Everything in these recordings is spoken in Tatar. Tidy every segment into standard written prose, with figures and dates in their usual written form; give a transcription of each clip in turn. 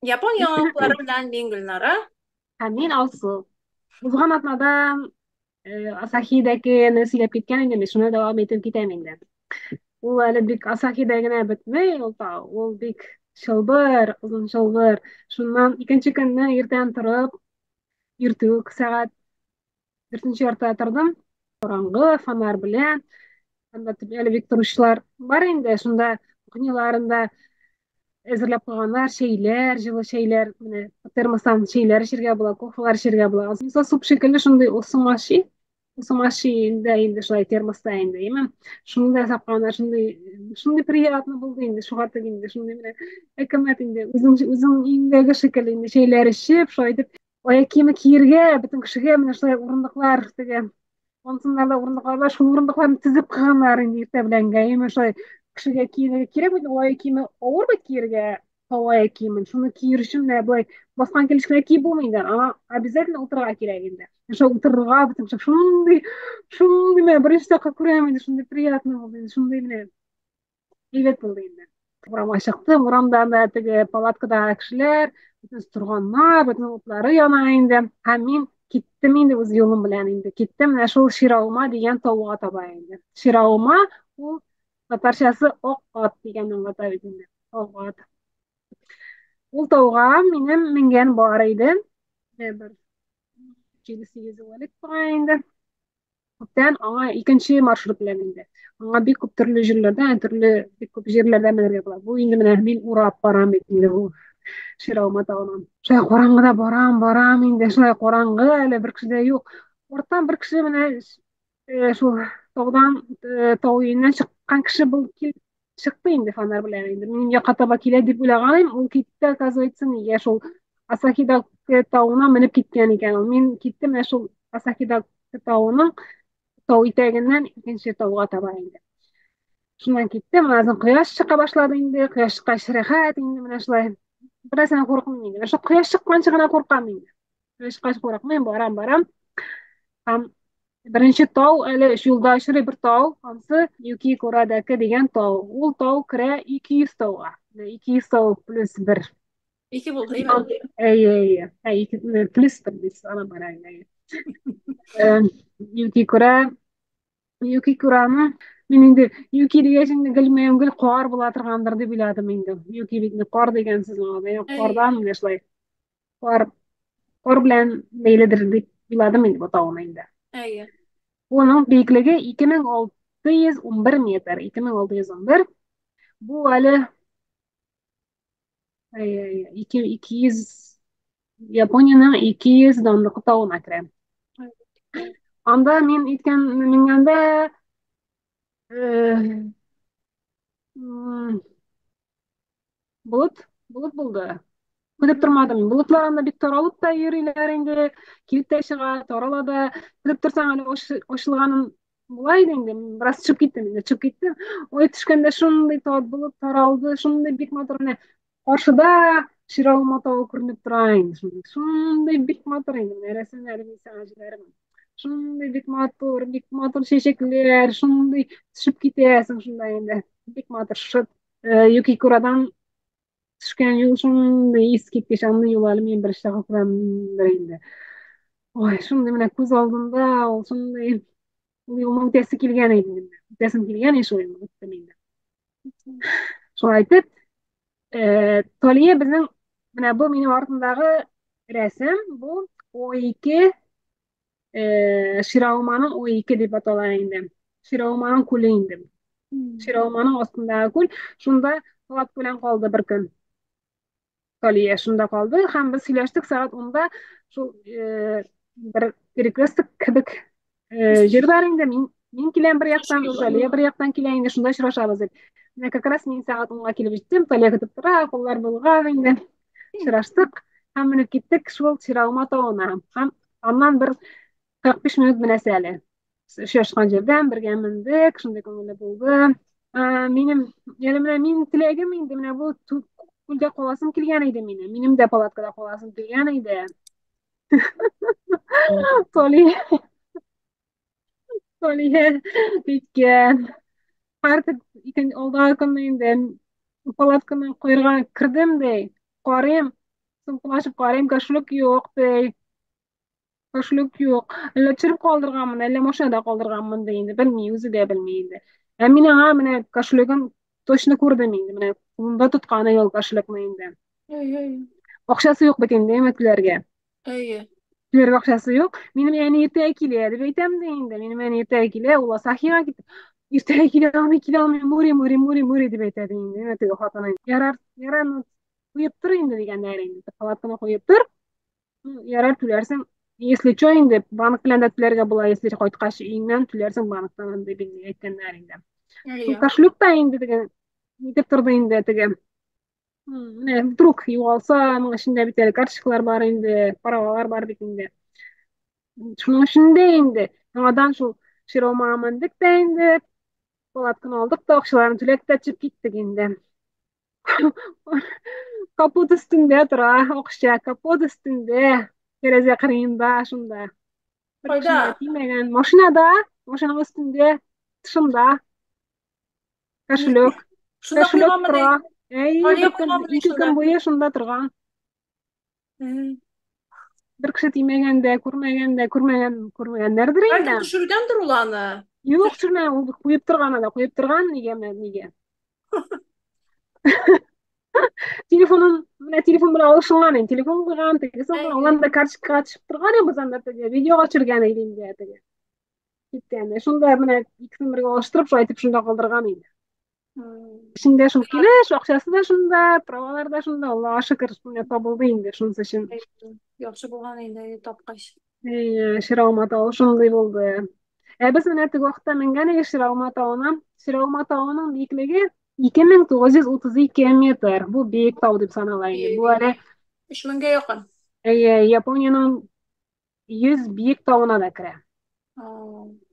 Yapon yanılıkları bilen din Gülnara. Мен алсы. Узган атнадан Асахидәге сөйләп киткән инде, мин шуны дәвам итеп китәм инде. Ул әле бик Асахида генә бетмәй, ул бик чылбыр, озын чылбыр. Шуннан икенче көнне иртән торып, иртүк сәгать 4-нче яртыда тордым. Караңгы, фонарь белән. Анда әле бик торучылар бар инде, шунда кухняларында әзерләп куйганнар, чәйләр, җылы чәйләр, менә термостан чәйләр эчәргә була, кофелар эчәргә була. Мисал суп шикелле шундый усымаши инде шулай термоста инде, яме. Шунда сакканнар, шундый приятно булды инде, шуга тек инде, шундый менә әкәмәт инде, үзең өеңдәге шикелле инде чәйләр эчеп, шулай итеп, аяк киеме киергә, бөтен кешегә менә шулай урындыклар теге онсында да урындыклар бар, шул урындыкларны тезеп кылганнар инде иртә беләнгә, яме шулай кешегә киенергә кирәк бит, аяк киеме авыр бит киергә, аяк киемен, шуны киер өчен дә болай баскан килеш кенә киеп булмый инде, аңа обязательно утырырга кирәк инде. Шул утырырга бөтен шундый менә беренче тапкыр күрәм инде, шундый приятно булды инде, шундый менә әйбәт булды инде. Урамга чыктым, урамда да теге палаткада кешеләр, бөтен торганнар, бөтен утлары яна инде. Һәм мин киттем инде үз юлым белән инде. Киттем менә шул Шираума дигән тауга таба инде. Шираума ул татарчасы Ак ат дигән аңлата бит инде. Ак ат. Ул тауга минем менгән бар иде. Бер 7-8 ел элек тора инде. Күптән аңа икенче маршрут белән инде. Аңа бик күп төрле җирләрдән, бик күп җирләрдән менәргә була. Бу инде менә мин урап барам бит инде бу Шираума тауын. Шулай караңгыда барам инде, шулай караңгы, әле бер кеше дә юк. Ортан бер кеше менә шул таудан тау өеннән чыккан кеше бул чыкты инде фонарь белән инде. Минем якка таба килә дип уйлаганым, ул китте, оказывается, нигә шул Асахида тауына менеп киткән икән. Мин киттем менә шул Асахида тауының тау итәгеннән икенче тауга таба инде. Шуннан киттем, азын кояш чыга башлады инде, кояш чыккач рәхәт инде менә шулай. Бераздан куркмыйм инде. Менә шул кояш чыкканчы гына куркам инде. Кояш чыккач курыкмыйм, барам. Һәм беренче тау, әле юлда очрый бер тау, анысы Юки-Курадаки дигән тау. Ул тау керә 200 тауга. 200 тау плюс 1. İki buldu, evet. Әйе, 2 плюс 1 дис, ана бар әйе. Юки-Кура Юки-Кураны мин инде Юки дигәч инде гелмәем гел кар була торгандыр дип уйладым инде. Юки бит кар дигән сүз аңа. Ay, Кардан менә шулай. Кар кар белән бәйледер дип уйладым инде бу тауны инде. ay. Оның биеклеге 2611 метр. 2611. Бу әле 200 Япониянең 200 данлык тауына керә. Анда мин менгәндә э, м, булып булды. Көтеп тормадым. Болытлар анда бик таралып та йөриләр инде, килеп тә чыга, тарала да. Көтеп торсаң әле ачылганым була иде инде. Бераз төшеп киттем. Ой, төшкәндә шундый тат булып таралды, шундый бик матур менә. Каршыда Шираума тауы күренеп тора инде. Шундый бик матур инде. Менә рәсемнәр мин сиңа җибәрәм. Шундый бик матур чәчәкләр, шундый төшеп китәсең шунда инде. Бик матур. Юкикурадан төшкән юл шундый искиткеч, аны юл әле мин беренче тапкыр күрәмдер инде. Ой, шундый менә күз алдымда, ул шундый ул юлны үтәсе килгән иде инде. Үтәсем килгән иде шул юлны, үттем инде. Шулай итеп, Талия безнең менә бу минем артымдагы рәсем, бу О2 Ширауманың О2 дип атала инде. Ширауманың күле инде. Ширауманың астындагы күл, шунда халат белән калды бер көн. Талия шунда калды һәм без сөйләштек сәгать 10-да шул бер перекресток кебек җир бар инде. Мин киләм бер Şu яктан, yolu. Талия бер яктан килә инде, шунда очрашабыз дип. Менә как раз мин сәгать 10-га килеп җиттем, Талия көтеп тора, куллар булган инде. Очраштык һәм менеп киттек шул Чираума тауына. Һәм аннан бер 45 минут менәсе әле. Очрашкан җирдән бергә мендек, шундый күңелле булды. Минем теләгем инде менә бу күлдә каласым килгән иде минем. Минем дә палаткада каласым килгән иде. Толи, Толи киткән. Артык алдагы көнне инде палатканың куерга кердем дә, карыйм. Sınkılaşıp garayım kaşlık yok dey. Kaşlık yok. Elle çırp kaldırganmın, elle maşinada kaldırganmın deyindi. Bilmeyi, özü de bilmeyindi. Mine ha mine kaşlığın toşunu kurdum indi. Mine bunda tutkana yol kaşlıkma indi. Ey, ey, Akşası yok bitindi emetlerge. ey. Tüler akşası yok. Benim yani irteye kiledi. Beytem deyindi. Benim yani irteye kile. Ula sahiha git. İrteye kile almay, muri di beyte deyindi. Emeti yok hatana. Yarar kuyup dur indi digen derindi. Kalatına kuyup dur. Yarar tülersin. Если что инде банк белән дә түләргә була, если кайткач иңнән түләрсең банктан инде билге әйткәннәр инде. Шул Ey. кашлык та инде диген нитеп торды инде теге. Менә вдруг югалса, аның эчендә бит әле карточкалар бар инде, паралар бар бит инде. Шуның эчендә инде. Яңадан шул Широма мандык та инде, палатканы алдык та акчаларын түләп тә чыгып киттек инде. Капот өстендә тора, акча капот өстендә. Тәрәзә кырыенда шунда. Bir kişine Кайда? тимәгән. Машинаның өстендә, тышында, кошелек. Шунда Кошелек куйганмы тора. ди? Bir Калия көн, куйганмы ди 2 шунда? көн буе шунда торган. М. Bir кеше тимәгәндә, күрмәгәннәрдер Бәлки инде. төшергәндер ул аны. Юк, Төш. төшермә, ул куеп торган ада, куеп торган, нигә? Телефон белән алышынган, телефон куйган, тегесе Ей, ей. алган да карточкага төшеп торган, без анда теге видеога төшергән иде инде теге. Киткән. Шунда менә икесен бергә алыштырып, шулай итеп шунда калдырган иде. М. İçinde şul kiliş, akçası da şunda, paralar da şunda. Allah'a şükür şuna tabuldu indi şunun için. Ей. Яхшы булган инде тапкач. Şiravma tağı şunday buldu. Biz mene tüg vaqtta mengene Şiravma tağına. Şiravma tağının büyüklüğü 2932 metre. Bu büyük tağ dip sanalaydı. Bu Ей. öyle 3000-гә якын. Japonya'nın 100 büyük tağına da kire. А.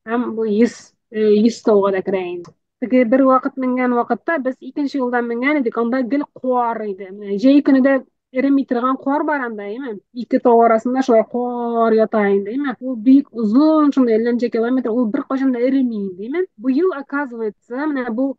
Hem bu 100 tağına da kire indi. Теге бер вакыт менгән вакытта без икенче юлдан менгән идек, анда гел куар иде. Менә җәй көнендә эремий торган куар бар анда, әйме? Ике тау арасында шулай куар ята инде, әйме? Ул бик озын, шунда 50 километр, ул беркайчан да эремий инде, әйме? Бу ел, оказывается, менә бу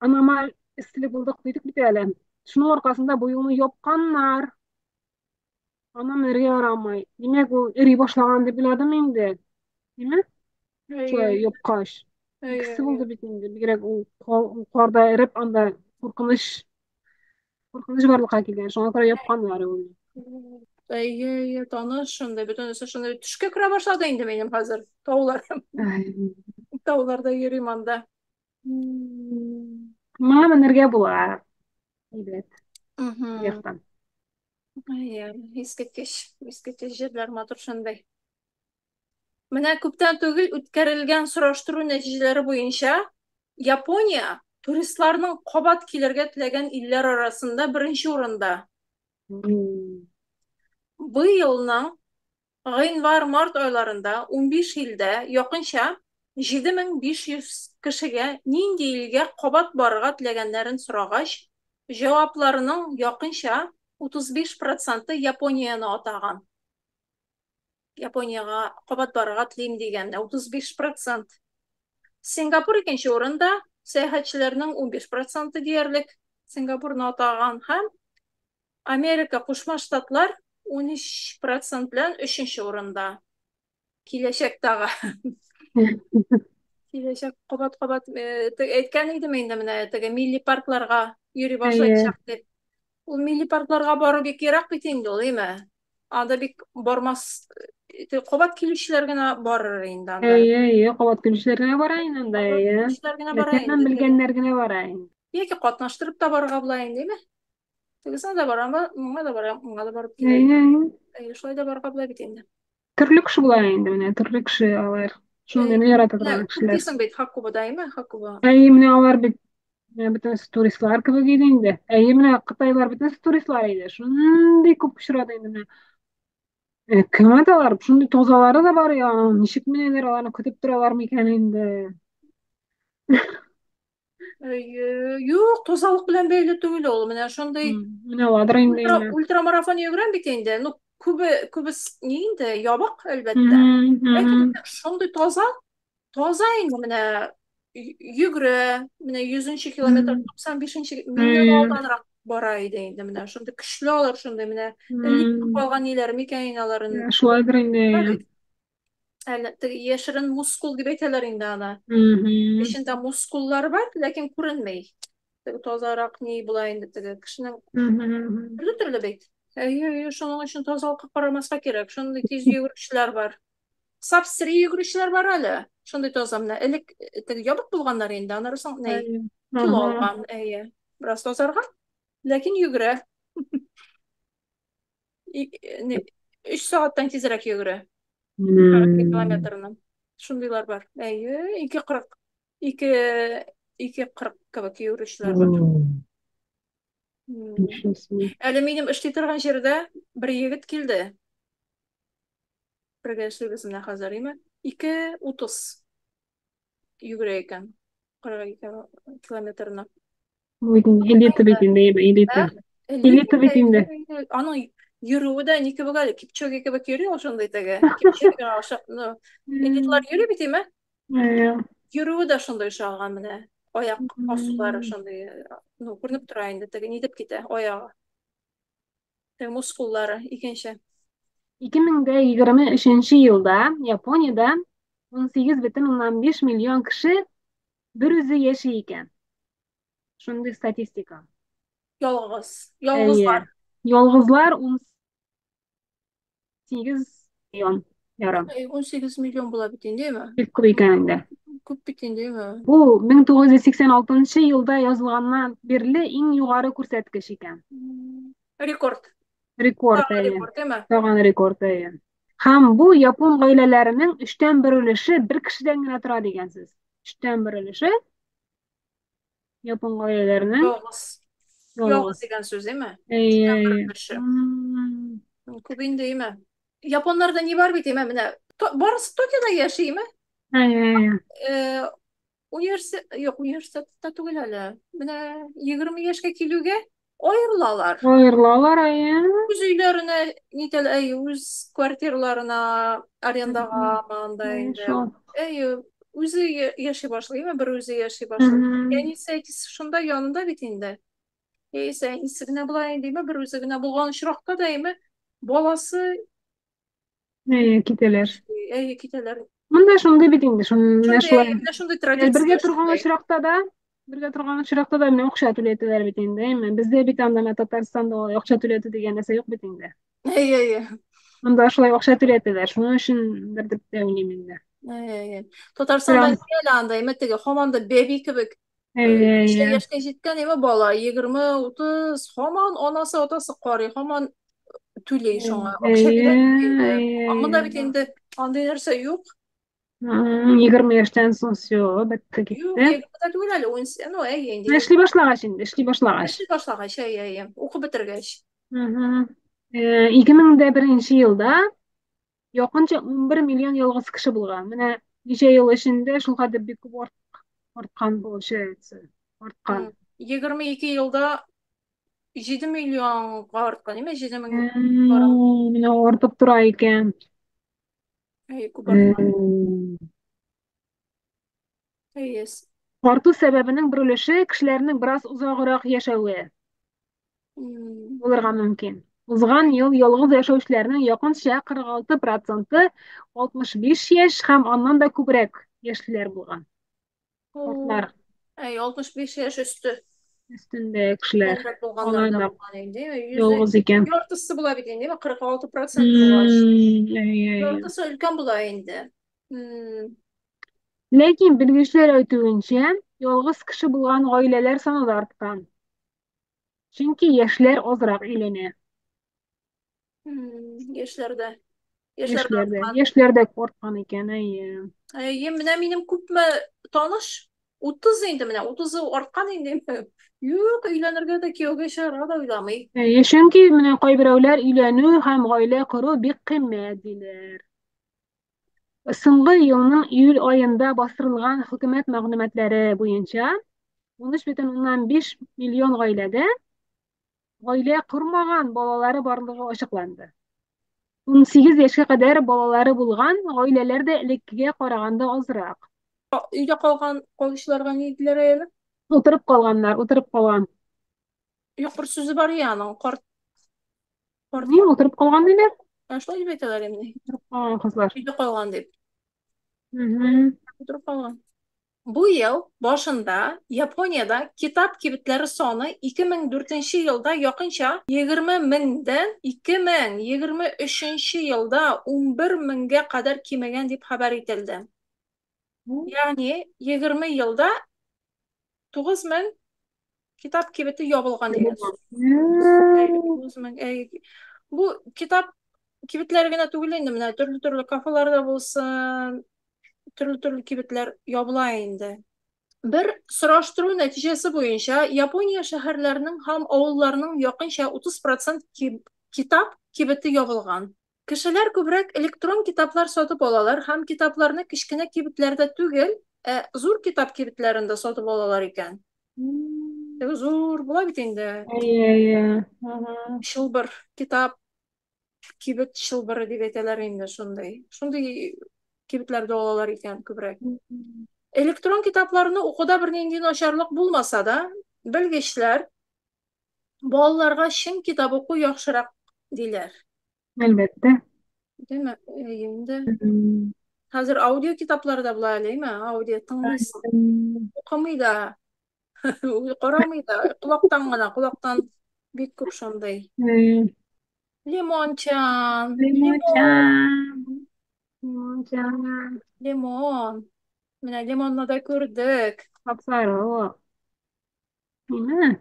аномаль эсселек булдык дидек бит әле. Шуның аркасында бу юлны япканнар. Анан эри ярамый. Димәк, ул эри башлаган дип уйладым инде, әйме? Шулай Ей. япкач. Ей. İkisi buldu bitindi. Бигрәк ул карда эреп анда куркыныч барлыкка килгән. Шуңа күрә япканнар ул. Ей, таныш шунда бөтенесе шунда төшкә керә башлады инде минем хәзер. Таулар. Тауларда йөрим анда. Моңа менергә була. Әйбәт. Мгм. Яктан. Ай, искиткеч җирләр матур шундай. Менә күптән түгел үткәрелгән сораштыру нәтиҗәләре буенча Япония туристларның кабат килергә теләгән илләр арасында беренче урында. Быелның гыйнвар-март айларында 15 илдә якынча 7500 кешегә нинди илгә кабат барырга теләгәннәрен сорагач, җавапларының якынча 35% Японияны атаган. Японияга кабат барырга телим дигәндә 35%. Сингапур икенче урында, сәяхәтчеләрнең 15% диярлек Сингапурны атаган һәм Америка Кушма Штатлар 13% белән 3нче урында. Киләчәк тагы. Киләчәк кабат әйткән идем инде менә теге милли паркларга йөри башлаячак дип. Ул милли паркларга бару бик ерак бит инде ул, әйме? Анда бик бармас кабат килүчеләр генә барыр инде анда. Кабат килүчеләр генә бара инде анда, Кабат килүчеләр генә бара Мәктәптән инде. белгәннәр генә бара инде. Яки катнаштырып та барырга була инде, әйме? Тегесенә дә барамы, моңа да барам, моңа да барып килер. Шулай да барырга була бит инде. Төрле кеше була инде менә, төрле кеше алар. Шуны ярата торган Күп кешеләр. дисең бит Хакубада, әйме? Хакуба. Менә алар бит бөтенесе туристлар кебек иде инде. Менә Кытайлар бөтенесе туристлар иде. Шундый күп очрады инде менә. Кем аталар? Шундый тозалары да бар я. Ничек менәләр аларны көтеп торалар микән инде? Юк, тозалык белән бәйле түгел ул. Менә шундый Менә аладыр инде инде. ультрамарафон йөгерәм бит инде. Ну, күбес ни инде ябык әлбәттә. Ләкин шундый таза инде менә йөгерә, менә 100нче километр, 95нче миннән алданрак бара иде инде менә шундый көчле алар шундый менә элек Hmm. калган ниләр микән аларын Şulaydır indi. әле теге яшерен мускул дип әйтәләр инде аны. Mhm. Эчендә мускуллар бар, ләкин күренмәй. Теге тазарак ни була инде теге кешенең Mhm. төрле төрле бит. Әйе, шуның өчен тазалыкка карамаска кирәк. Шундый тиз йөгереүчеләр бар. Сап-сыри йөгереүчеләр бар әле. Шундый таза менә. Элек теге ябык булганнар инде, аннары соң ни? Aynen. Кило Aha. алган, әйе. Бераз тазарган, ләкин йөгерә. 3 сәгатьтән тизрәк йөгерә. 2 Hmm. километрны. Шундыйлар бар. Әйе, 2:40. 2:40 кебек йөгереүчеләр бар. Hmm. М. Nefis. Әле минем эшли торган җирдә бер егет килде. Бергә эшлибез менә хәзер, име? 2:30 йөгерә икән. 42 километрны. Bugün elite bitinde, Ә? elite. Элек Elite bitinde. аның йөрүе дә ни кебек әле, Кипчоге кебек йөри ул шундый теге. Кипчоге аша, ну, элитлар Hmm. йөри бит, име? Aynen. Йөрүе дә шундый шаган менә. Аяк асулары Hmm. шундый, ну, күренеп тора инде, теге ни дип китә, аягы. Теге мускуллары икенче. 2023 yılda Japonya'da 18,5 milyon kişi bir özü yaşayken. Şunday statistika. Ялгыз. Ялгызлар. Әйе. Yalğızlar 18 milyon yarım. 18 миллион була бит инде, име? Бик күп икән инде. Күп бит инде, име? Бу 1986 елда язылганнан бирле иң югары күрсәткеч икән. Рекорд. Рекорд Тагы әйе. рекорд, име? Тагын рекорд әйе. Һәм бу япон гаиләләренең 3тән 1 өлеше бер кешедән генә тора дигәнсез. 3тән 1 өлеше япон гаиләләренең Ялгыз. Ялгыз ялгыз. дигән сүз, име? Әйе, Үчтән бер әйе. өлеше. Күп инде, име? Японнарда ни бар бит, име? Менә барысы Токиода яши, име? Әйе, әйе. Э, юк, университетта түгел әле. Менә 20 яшькә килүгә аерылалар. Аерылалар әйе. Үз өйләренә нитәләр, әйе, үз квартираларына арендага алганда Әйе, инде. шул. Әйе, үзе яши башлый, име? Бер үзе яши башлый. Мгм. Янисе әйтисе шунда янында бит инде. Яисә әнисе генә була инде, име? Бер үзе генә булган очракта да, име? Баласы, Әйе, китәләр. әйе, китәләр. Монда шундый бит инде, менә Шундый, шулай. әйе, менә шундый Бергә традиция торган шундый. очракта да, менә акча түләтәләр бит инде, әйме. Бездә бит анда менә Татарстанда акча түләтү дигән нәрсә юк бит инде. Әйе, әйе. Монда шулай акча түләтәләр. Шуның өчен бер дип тә уйлыйм инде. Әйе. Татарстанда Прям, нигә әле анда, име, теге һаман да бәби кебек әйе, ничә әйе. яшькә җиткән, име, бала, 20-30, һаман анасы, атасы карый, һаман түли шуңа, акча Әйе, бирә бит инде. Анда бит әйе. инде андый нәрсә юк. 20 яшьтән соң все, бетте Юк, китте. 20-дә түгел әле, ну, әйе, инде Эшли башлагач инде, эшли башлагач. эшли башлагач, әйе, әйе, укып бетергәч. Мгм. 2001 елда якынча 11 миллион ялгыз кеше булган. Менә ничә ел эчендә шул хәтле бик күп арткан получается. Арткан. 22 елда 7 миллионга арткан, име, 7 мең барым. Менә артып тора икән. Әйе, күп арткан. М, Әйе. Арту сәбәбенең бер өлеше кешеләрнең бераз озаграк яшәве М, булырга мөмкин. Узган ел ялгыз яшәүчеләрнең якынча 46% 65 яшь һәм аннан да күбрәк яшьлеләр булган. ул, Картлар әйе, 65 яшь өсте. өстендә кешеләр. Гомер булганнар Алар да да булган инде. Йөзе ялгыз икән. яртысы була бит инде, 46% булгач. Әйе, әйе. Яртысы өлкән була инде. Ләкин белгечләр әйтүенчә, ялгыз кеше булган гаиләләр саны да арткан. Чөнки яшьләр азрак өйләнә. Яшьләрдә. Яшьләрдә арткан. Яшьләр дә арткан икән, әйе. Әйе, менә минем күпме таныш 30 инде, менә 30 арткан инде. Юк, өйләнергә дә, кияүгә чыгарга да уйламый. Әйе, чөнки менә кайберәүләр өйләнү һәм гаилә кору бик кыйммәт диләр. Соңгы елның июль аенда бастырылган хөкүмәт мәгълүматлары буенча 13,5 миллион гаиләдә гаилә курмаган балалары барлыгы ачыкланды. 18 яшькә кадәр балалары булган гаиләләр дә элеккегә караганда азрак. Өйдә калган калучыларга ни диделәр әле? Утырып калганнар, утырып калган. Yok, bir sözü var ya aның, карт Не, отырып калган диләр. шулай дип әйтәләр инде. Отырып калган кызлар. Өйдә калган дип. Мгм. Утырып калган. Бу ел башында Япониядә китап кибетләре саны 2004 елда якынча 20 меңдән 2023 елда 11 меңгә кадәр кимәгән дип хәбәр ителде. Ягъни 20 елда 9 мең китап кибете ябылган дигән сүз. Мгм. 9 мең. Бу китап кибетләре генә түгел инде, менә төрле-төрле кафеларда булсын, төрле-төрле кибетләр ябыла инде. Бер сораштыру нәтиҗәсе буенча, Япония шәһәрләренең һәм авылларының якынча 30% китап кибете ябылган. Кешеләр күбрәк электрон китаплар сатып алалар һәм китапларны кечкенә кибетләрдә түгел, зур китап кибетләрендә сатып алалар икән. Теге зур була бит инде. Әйе, әйе. Ага. Чылбыр китап кибет чылбыры дип әйтәләр инде шундай. Шундай кибетләрдә алалар икән күбрәк. Электрон китапларны укуда бернинди начарлык булмаса да, белгечләр балаларга чын китап уку яхшырак диләр. Әлбәттә. Деме? Инде Мгм. хәзер аудио китаплар да була әлеме? Аудио тыңлыйсың, Мгм. укымый да, карамый да, колактан гына, колактан бик күп шундый. Әйе. Лимончан, лимон, Лимончан. Лимончан. лимон. Менә лимонны да күрдек. Сап-сары. Мина.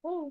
О,